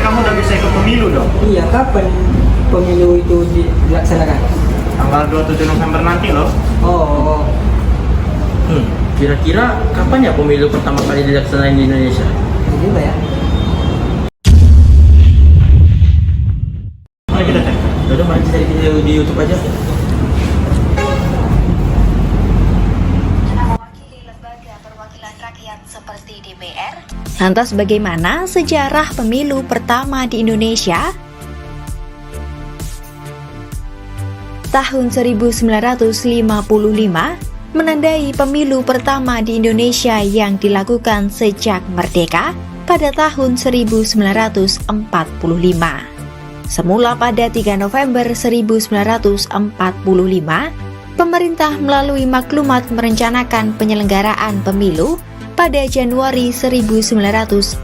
kamu udah bisa ikut pemilu dong? Iya, kapan pemilu itu dilaksanakan? Tanggal 27 November nanti loh. Oh, Kira-kira kapan ya pemilu pertama kali dilaksanain di Indonesia? itu juga ya. Mari kita cek. Udah, mari cari video di YouTube aja. Mewakili lembaga perwakilan rakyat seperti DPR. Lantas bagaimana sejarah pemilu pertama di Indonesia? Tahun 1955 menandai pemilu pertama di Indonesia yang dilakukan sejak merdeka pada tahun 1945. Semula pada 3 November 1945, pemerintah melalui maklumat merencanakan penyelenggaraan pemilu pada Januari 1946.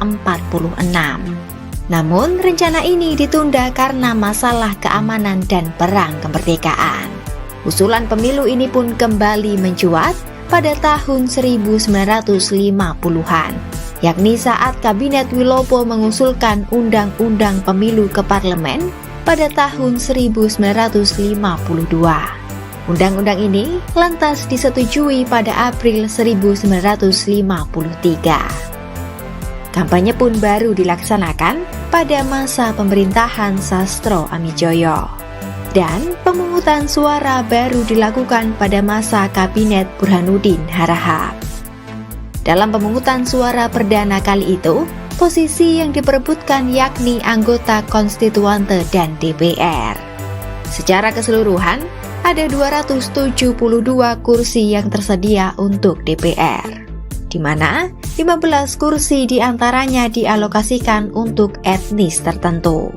Namun, rencana ini ditunda karena masalah keamanan dan perang kemerdekaan. Usulan pemilu ini pun kembali mencuat pada tahun 1950-an, yakni saat Kabinet Wilopo mengusulkan Undang-Undang Pemilu ke Parlemen pada tahun 1952. Undang-undang ini lantas disetujui pada April 1953. Kampanye pun baru dilaksanakan pada masa pemerintahan Sastro Amijoyo. Dan pemungutan suara baru dilakukan pada masa Kabinet Burhanuddin Harahap. Dalam pemungutan suara perdana kali itu, posisi yang diperebutkan yakni anggota konstituante dan DPR. Secara keseluruhan, ada 272 kursi yang tersedia untuk DPR, di mana 15 kursi diantaranya dialokasikan untuk etnis tertentu.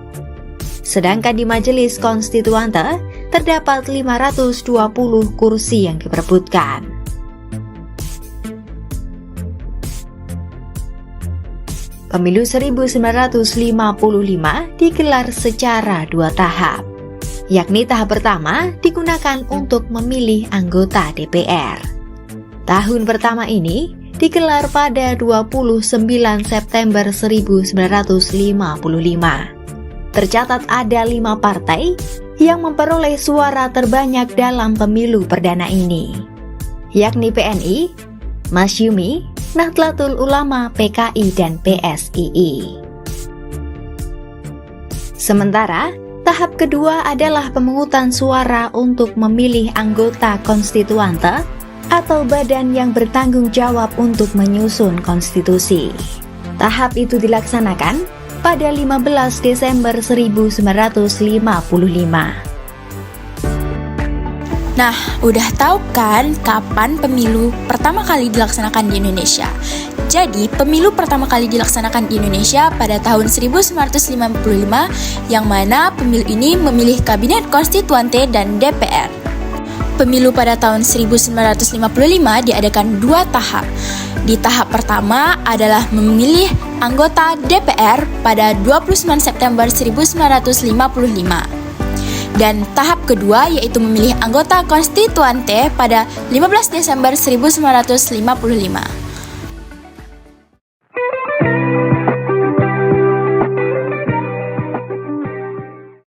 Sedangkan di Majelis Konstituante terdapat 520 kursi yang diperebutkan. Pemilu 1955 digelar secara 2 tahap, yakni tahap pertama digunakan untuk memilih anggota DPR. Tahun pertama ini digelar pada 29 September 1955. Tercatat ada 5 partai yang memperoleh suara terbanyak dalam pemilu perdana ini, yakni PNI, Masyumi, Nahdlatul Ulama, PKI, dan PSII. Sementara, tahap kedua adalah pemungutan suara untuk memilih anggota konstituante atau badan yang bertanggung jawab untuk menyusun konstitusi. Tahap itu dilaksanakan pada 15 Desember 1955. Nah, udah tahu kan kapan pemilu pertama kali dilaksanakan di Indonesia? Jadi, pemilu pertama kali dilaksanakan di Indonesia pada tahun 1955, yang mana pemilu ini memilih Kabinet Konstituante dan DPR. Pemilu pada tahun 1955 diadakan 2 tahap. Di tahap pertama adalah memilih anggota DPR pada 29 September 1955. Dan tahap kedua yaitu memilih anggota konstituante pada 15 Desember 1955.